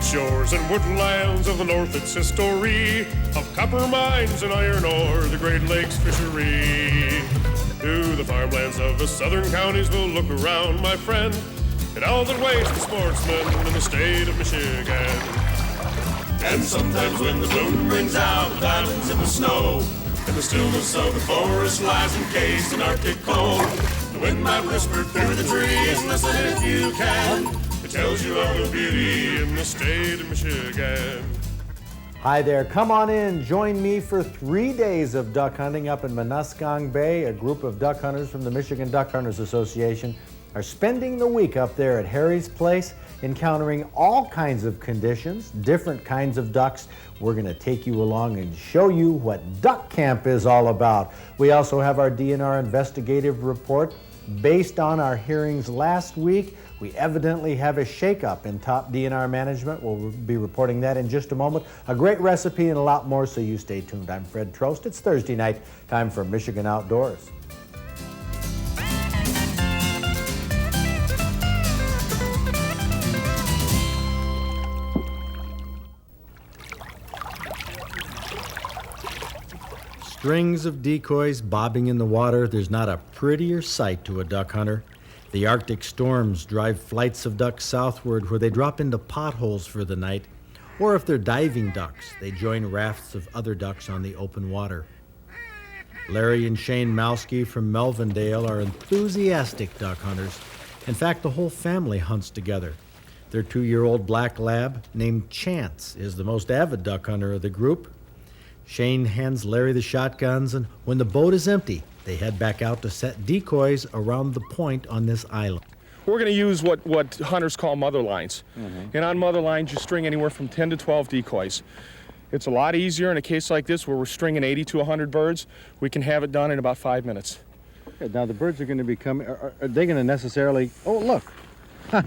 shores and woodlands of the north, its history of copper mines and iron ore, the Great Lakes fishery. To the farmlands of the southern counties we'll look around, my friend, and all that waits the sportsman in the state of Michigan. And sometimes when the moon brings out the diamonds in the snow, and the stillness of the forest lies encased in Arctic cold, the wind might whisper through the trees, listen if you can. It tells you of the beauty in the state of Michigan. Hi there, come on in, join me for 3 days of duck hunting up in Munuscong Bay. A group of duck hunters from the Michigan Duck Hunters Association are spending the week up there at Harry's Place, encountering all kinds of conditions, different kinds of ducks. We're going to take you along and show you what duck camp is all about. We also have our DNR investigative report. Based on our hearings last week, we evidently have a shakeup in top DNR management. We'll be reporting that in just a moment. A great recipe and a lot more, so you stay tuned. I'm Fred Trost. It's Thursday night, time for Michigan Outdoors. Strings of decoys bobbing in the water. There's not a prettier sight to a duck hunter. The Arctic storms drive flights of ducks southward where they drop into potholes for the night. Or if they're diving ducks, they join rafts of other ducks on the open water. Larry and Shane Malski from Melvindale are enthusiastic duck hunters. In fact, the whole family hunts together. Their 2-year-old black lab, named Chance, is the most avid duck hunter of the group. Shane hands Larry the shotguns, and when the boat is empty, they head back out to set decoys around the point on this island. We're going to use what hunters call mother lines. And on mother lines, you string anywhere from 10 to 12 decoys. It's a lot easier in a case like this where we're stringing 80 to 100 birds. We can have it done in about 5 minutes. Now the birds are going to be coming. Are they going to necessarily? Oh, look! Huh.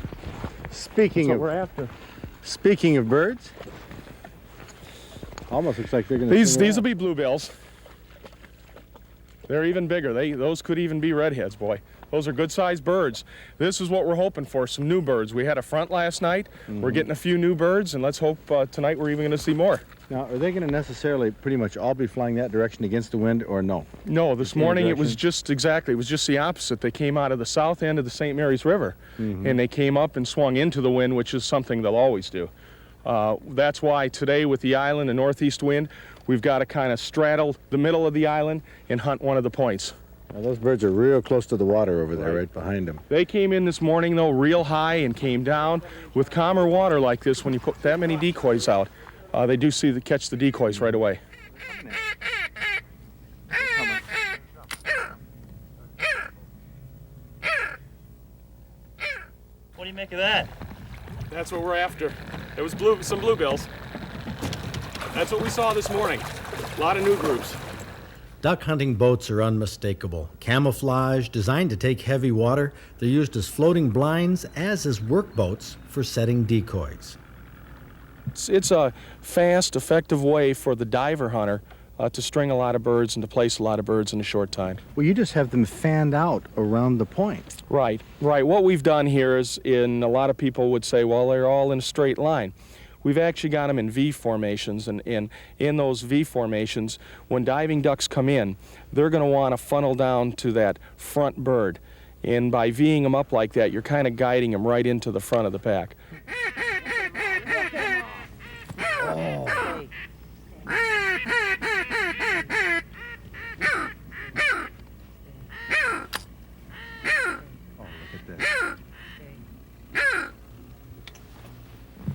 Speaking That's of what we're after. Speaking of birds. Almost looks like they're going to. These will be bluebills. They're even bigger. Those could even be redheads, boy. Those are good-sized birds. This is what we're hoping for, some new birds. We had a front last night. We're getting a few new birds, and let's hope tonight we're even going to see more. Now, are they going to necessarily pretty much all be flying that direction against the wind, or no? No, this morning it was just the opposite. They came out of the south end of the St. Mary's River, and they came up and swung into the wind, which is something they'll always do. That's why today with the island and northeast wind, we've got to kind of straddle the middle of the island and hunt one of the points. Now those birds are real close to the water over there, right behind them. They came in this morning, though, real high and came down. With calmer water like this, when you put that many decoys out, they do catch the decoys right away. What do you make of that? That's what we're after. It was some bluebills. That's what we saw this morning. A lot of new groups. Duck hunting boats are unmistakable. Camouflage, designed to take heavy water. They're used as floating blinds, as is work boats for setting decoys. It's a fast, effective way for the diver hunter to string a lot of birds and to place a lot of birds in a short time. Well, you just have them fanned out around the point. Right. What we've done here is, a lot of people would say, well, they're all in a straight line. We've actually got them in V formations, and in those V formations, when diving ducks come in, they're going to want to funnel down to that front bird. And by V'ing them up like that, you're kind of guiding them right into the front of the pack. Oh.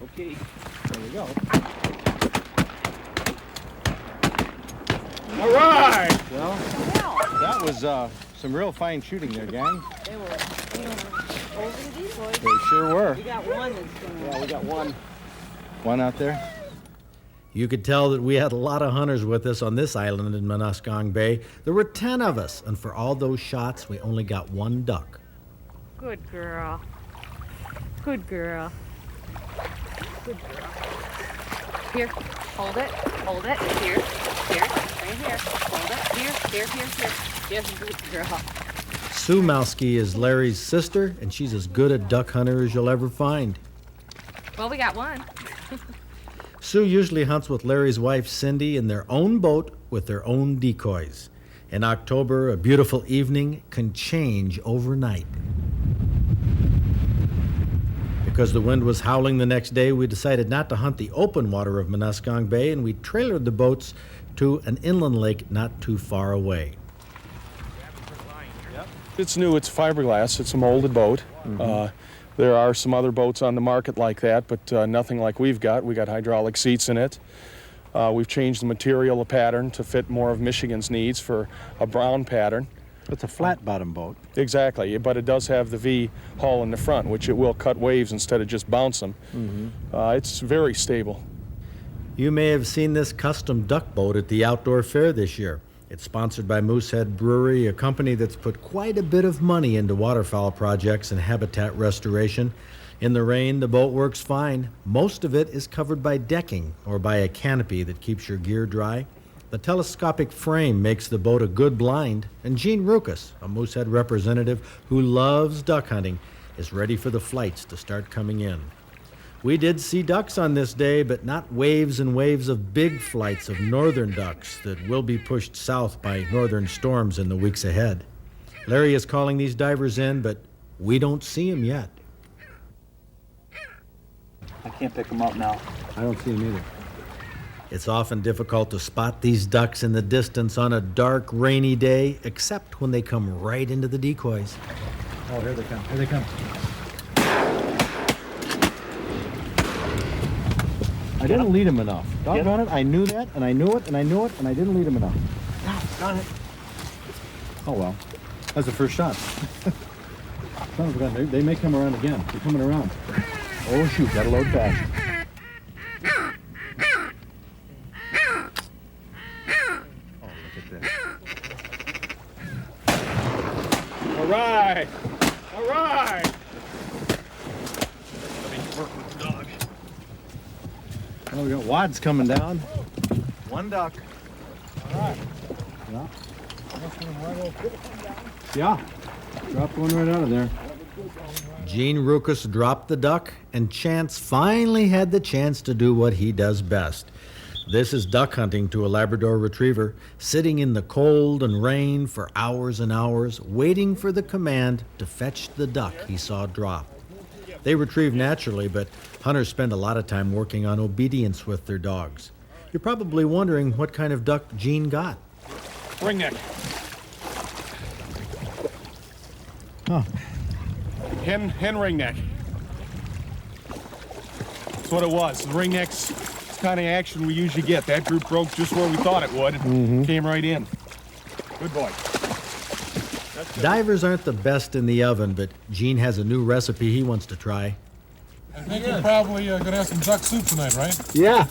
Okay. There we go. All right! Well, that was some real fine shooting there, gang. They were holding decoys. They sure were. We got one that's going to... Yeah, we got one. One out there? You could tell that we had a lot of hunters with us on this island in Munuscong Bay. There were 10 of us, and for all those shots, we only got one duck. Good girl. Good girl. Good girl. Here, hold it. Hold it. Here. Here. Right here. Hold it. Here. Yes, good girl. Sue Malski is Larry's sister, and she's as good a duck hunter as you'll ever find. Well, we got one. Sue usually hunts with Larry's wife Cindy in their own boat with their own decoys. In October, a beautiful evening can change overnight. Because the wind was howling the next day, we decided not to hunt the open water of Munuscong Bay, and we trailered the boats to an inland lake not too far away. It's new, it's fiberglass, it's a molded boat. There are some other boats on the market like that, but nothing like we've got. We got hydraulic seats in it. We've changed the material, the pattern, to fit more of Michigan's needs for a brown pattern. It's a flat bottom boat. Exactly, but it does have the V hull in the front, which it will cut waves instead of just bounce them. It's very stable. You may have seen this custom duck boat at the outdoor fair this year. It's sponsored by Moosehead Brewery, a company that's put quite a bit of money into waterfowl projects and habitat restoration. In the rain, the boat works fine. Most of it is covered by decking or by a canopy that keeps your gear dry. The telescopic frame makes the boat a good blind, and Gene Ruckus, a Moosehead representative who loves duck hunting, is ready for the flights to start coming in. We did see ducks on this day, but not waves and waves of big flights of northern ducks that will be pushed south by northern storms in the weeks ahead. Larry is calling these divers in, but we don't see them yet. I can't pick them up now. I don't see them either. It's often difficult to spot these ducks in the distance on a dark, rainy day, except when they come right into the decoys. Oh, here they come. Here they come. I didn't lead him enough. Doggone it, I knew that, and I knew it, and I knew it, and I didn't lead him enough. Got it. Oh well, that's the first shot. Son of a gun, they may come around again. They're coming around. Oh shoot, gotta load fast. Oh, look at this. All right! All right! Oh, we got wads coming down. One duck. All right. Yeah. Dropped one right out of there. Gene Ruckus dropped the duck, and Chance finally had the chance to do what he does best. This is duck hunting to a Labrador Retriever, sitting in the cold and rain for hours and hours, waiting for the command to fetch the duck he saw drop. They retrieve naturally, but hunters spend a lot of time working on obedience with their dogs. You're probably wondering what kind of duck Gene got. Ringneck. Huh. Hen ringneck. That's what it was. The ringneck's the kind of action we usually get. That group broke just where we thought it would and came right in. Good boy. Divers aren't the best in the oven, but Gene has a new recipe he wants to try. I think we're probably going to have some duck soup tonight, right? Yeah.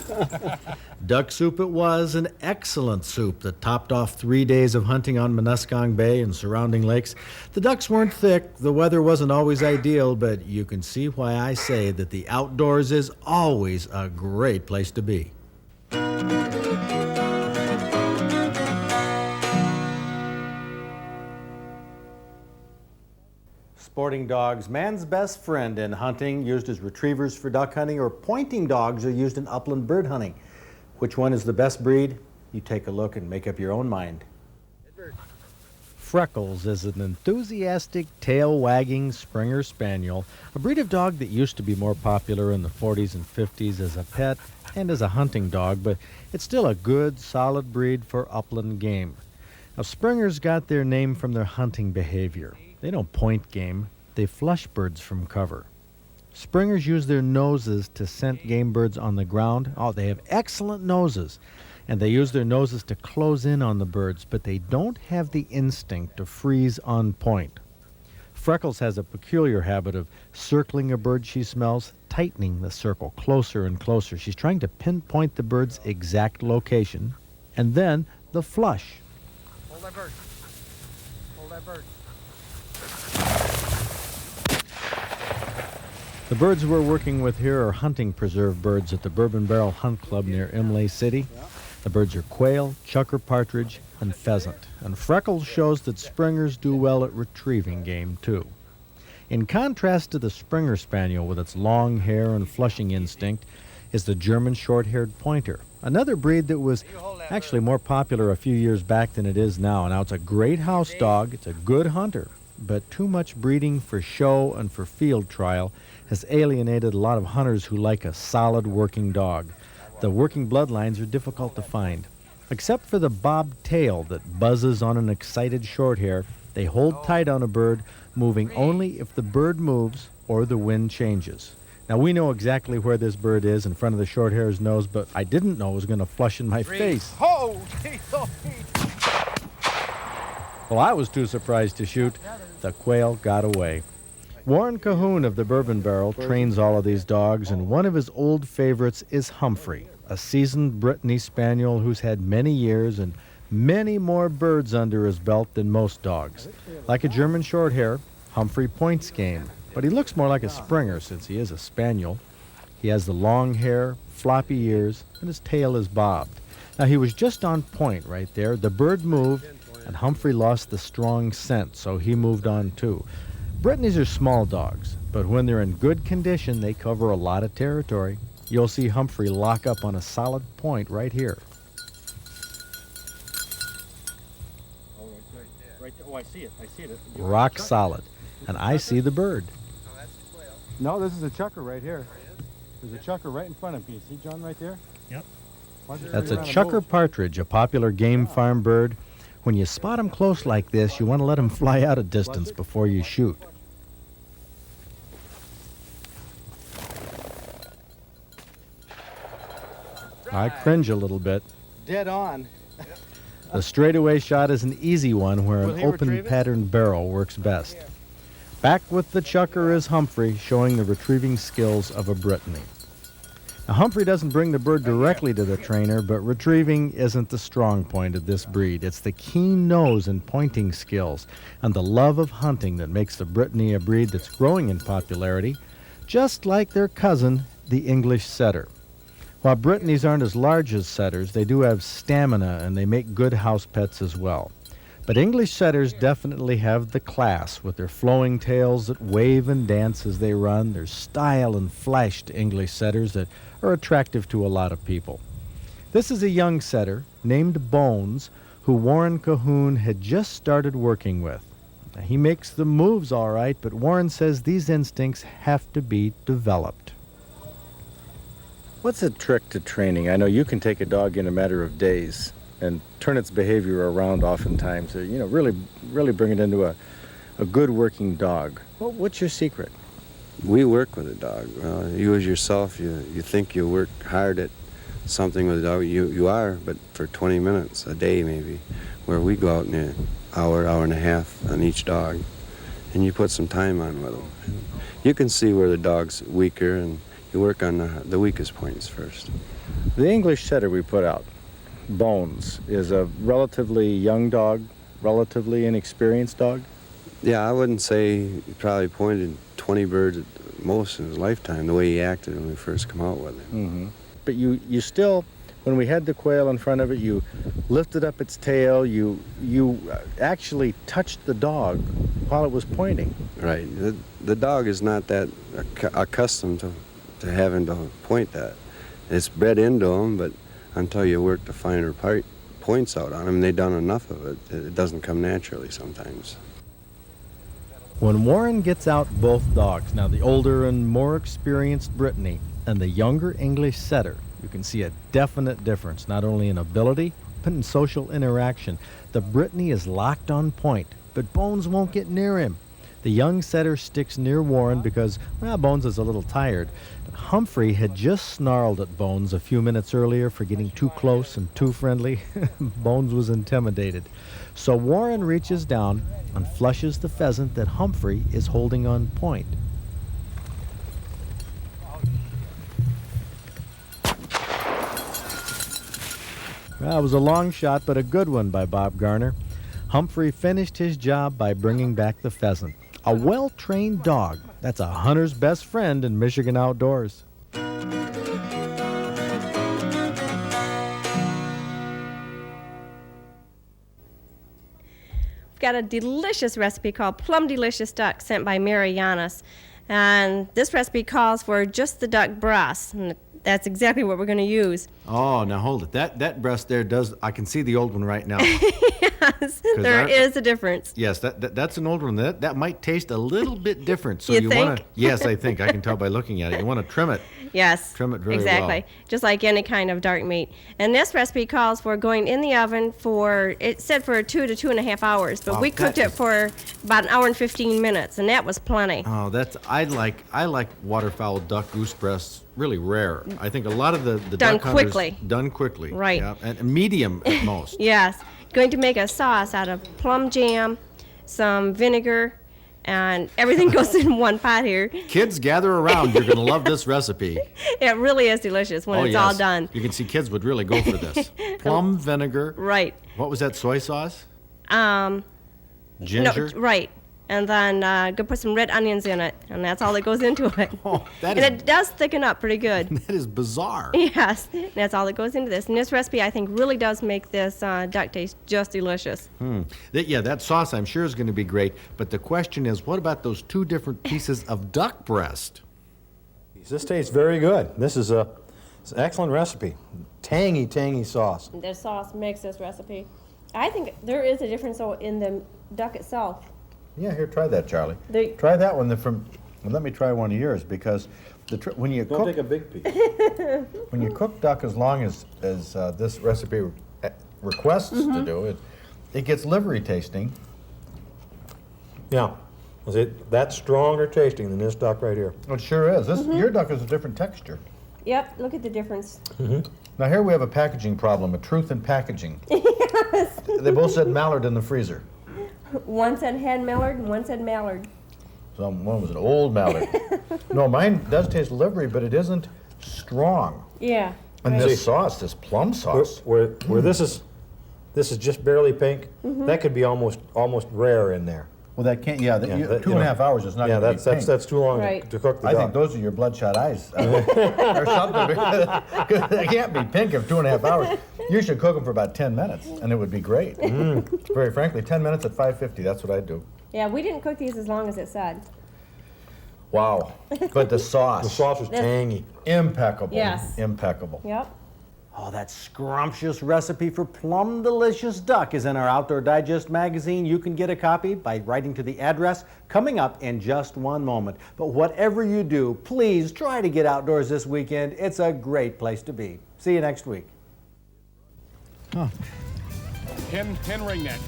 Duck soup it was, an excellent soup that topped off 3 days of hunting on Munuscong Bay and surrounding lakes. The ducks weren't thick, the weather wasn't always ideal, but you can see why I say that the outdoors is always a great place to be. Sporting dogs, man's best friend in hunting, used as retrievers for duck hunting, or pointing dogs are used in upland bird hunting. Which one is the best breed? You take a look and make up your own mind. Freckles is an enthusiastic, tail-wagging Springer Spaniel, a breed of dog that used to be more popular in the 40s and 50s as a pet and as a hunting dog, but it's still a good, solid breed for upland game. Now, Springers got their name from their hunting behavior. They don't point game, they flush birds from cover. Springers use their noses to scent game birds on the ground. Oh, they have excellent noses, and they use their noses to close in on the birds, but they don't have the instinct to freeze on point. Freckles has a peculiar habit of circling a bird she smells, tightening the circle closer and closer. She's trying to pinpoint the bird's exact location, and then the flush. Hold that bird. Hold that bird. The birds we're working with here are hunting preserve birds at the Bourbon Barrel Hunt Club near Imlay City. The birds are quail, chukar partridge, and pheasant. And Freckles shows that Springers do well at retrieving game, too. In contrast to the Springer Spaniel with its long hair and flushing instinct, is the German short-haired pointer, another breed that was actually more popular a few years back than it is now. Now, it's a great house dog, it's a good hunter, but too much breeding for show and for field trial has alienated a lot of hunters who like a solid working dog. The working bloodlines are difficult to find. Except for the bobbed tail that buzzes on an excited shorthair, they hold tight on a bird, moving only if the bird moves or the wind changes. Now, we know exactly where this bird is in front of the shorthair's nose, but I didn't know it was going to flush in my face. Oh, Well, I was too surprised to shoot. The quail got away. Warren Cahoon of the Bourbon Barrel trains all of these dogs, and one of his old favorites is Humphrey, a seasoned Brittany Spaniel who's had many years and many more birds under his belt than most dogs. Like a German Shorthair, Humphrey points game, but he looks more like a Springer since he is a Spaniel. He has the long hair, floppy ears, and his tail is bobbed. Now, he was just on point right there. The bird moved, and Humphrey lost the strong scent, so he moved on too. Brittany's are small dogs, but when they're in good condition, they cover a lot of territory. You'll see Humphrey lock up on a solid point right here. Oh, I see it. Rock solid. And I see the bird. No, this is a chucker right here. There's a chucker right in front of me. See John right there? Yep. That's a chucker partridge, a popular game farm bird. When you spot him close like this, you want to let him fly out a distance before you shoot. I cringe a little bit. Dead on. The straightaway shot is an easy one where Will an he open retrieve it? pattern barrel works best. Back with the chucker is Humphrey, showing the retrieving skills of a Brittany. Now, Humphrey doesn't bring the bird directly to the trainer, but retrieving isn't the strong point of this breed. It's the keen nose and pointing skills and the love of hunting that makes the Brittany a breed that's growing in popularity, just like their cousin, the English setter. While Brittany's aren't as large as setters, they do have stamina and they make good house pets as well. But English setters definitely have the class with their flowing tails that wave and dance as they run. There's style and flash to English setters that are attractive to a lot of people. This is a young setter named Bones who Warren Cahoon had just started working with. Now, he makes the moves all right, but Warren says these instincts have to be developed. What's the trick to training? I know you can take a dog in a matter of days and turn its behavior around oftentimes, really bring it into a good working dog. Well, what's your secret? We work with a dog. You as yourself, you think you work hard at something with a dog. You are, but for 20 minutes a day maybe, where we go out in an hour and a half on each dog, and you put some time on with them. You can see where the dog's weaker, and you work on the weakest points first. The English setter we put out, Bones, is a relatively young dog, relatively inexperienced dog. Yeah, I wouldn't say he probably pointed 20 birds at most in his lifetime, the way he acted when we first come out with him. Mm-hmm. But you still, when we had the quail in front of it, you lifted up its tail, you actually touched the dog while it was pointing. Right. The dog is not that accustomed to having to point that. It's bred into him, but until you work the finer points out on him, they've done enough of it. It doesn't come naturally sometimes. When Warren gets out both dogs, now the older and more experienced Brittany and the younger English setter, you can see a definite difference, not only in ability, but in social interaction. The Brittany is locked on point, but Bones won't get near him. The young setter sticks near Warren because, well, Bones is a little tired. But Humphrey had just snarled at Bones a few minutes earlier for getting too close and too friendly. Bones was intimidated. So Warren reaches down and flushes the pheasant that Humphrey is holding on point. Well, it was a long shot, but a good one by Bob Garner. Humphrey finished his job by bringing back the pheasant. A well-trained dog. That's a hunter's best friend in Michigan outdoors. We've got a delicious recipe called Plum Delicious Duck sent by Mary Yanis. And this recipe calls for just the duck breast. And That's exactly what we're going to use. Oh, now hold it. That breast there does, I can see the old one right now. Yes, there is a difference. Yes, that's an old one. That might taste a little bit different. So You want to, think? yes, I think. I can tell by looking at it. You want to trim it. Yes, Trim it very exactly. well. Just like any kind of dark meat. And this recipe calls for going in the oven for, it said for 2 to 2.5 hours, but Wow, we cooked that it for about an hour and 15 minutes, and that was plenty. Oh, I like waterfowl duck goose breasts really rare. I think a lot of the Done duck hunters quickly. done quickly. Right. Yeah, and medium at most. Yes. Going to make a sauce out of plum jam, some vinegar, and everything goes in one pot here. Kids, gather around. You're going to love this recipe. It really is delicious when Oh, it's yes. all done. You can see kids would really go for this. Plum vinegar. Right. What was that, soy sauce? No, Ginger? right. And then go put some red onions in it, and that's all that goes into it. Oh, that and is- it does thicken up pretty good. That is bizarre. Yes, that's all that goes into this. And this recipe, I think, really does make this duck taste just delicious. That sauce I'm sure is going to be great. But the question is, what about those 2 different pieces of duck breast? This tastes very good. This is it's an excellent recipe. Tangy, tangy sauce. This sauce makes this recipe. I think there is a difference, though, in the duck itself. Yeah, here, try that, Charlie. The- Try that one. Well, let me try one of yours, because when you Don't cook take a big piece. when you cook duck as long as this recipe requests to do, it gets livery tasting. Yeah. That's stronger tasting than this duck right here. It sure is. Your duck is a different texture. Yep, look at the difference. Now here we have a packaging problem, a truth in packaging. Yes. They both said mallard in the freezer. One said hen mallard and one said mallard. So one was an old mallard. No, mine does taste livery, but it isn't strong. Yeah. And right. this sauce, this plum sauce. Where this is just barely pink, that could be almost rare in there. Well, that can't. Yeah, Yeah, you, that- 2.5 hours is not Yeah, going to be pink. that's too long Right. to cook the I duck. think those are your bloodshot eyes, or something. They can't be pink in 2.5 hours. You should cook them for about 10 minutes, and it would be great. Very frankly, 10 minutes at 550. That's what I'd do. Yeah, we didn't cook these as long as it said. Wow! But the sauce, The sauce is tangy. impeccable. Yes. Impeccable. Yep. Oh, that scrumptious recipe for plum delicious duck is in our Outdoor Digest magazine. You can get a copy by writing to the address coming up in just one moment. But whatever you do, please try to get outdoors this weekend. It's a great place to be. See you next week. Hen ring net.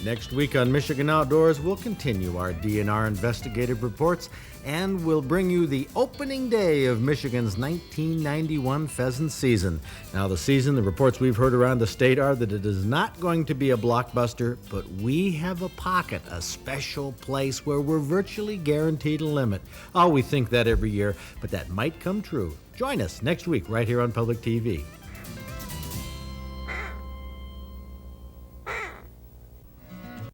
Next week on Michigan Outdoors, we'll continue our DNR investigative reports, and we'll bring you the opening day of Michigan's 1991 pheasant season. Now, the reports we've heard around the state are that it is not going to be a blockbuster, but we have a pocket, a special place where we're virtually guaranteed a limit. Oh, we think that every year, but that might come true. Join us next week right here on Public TV.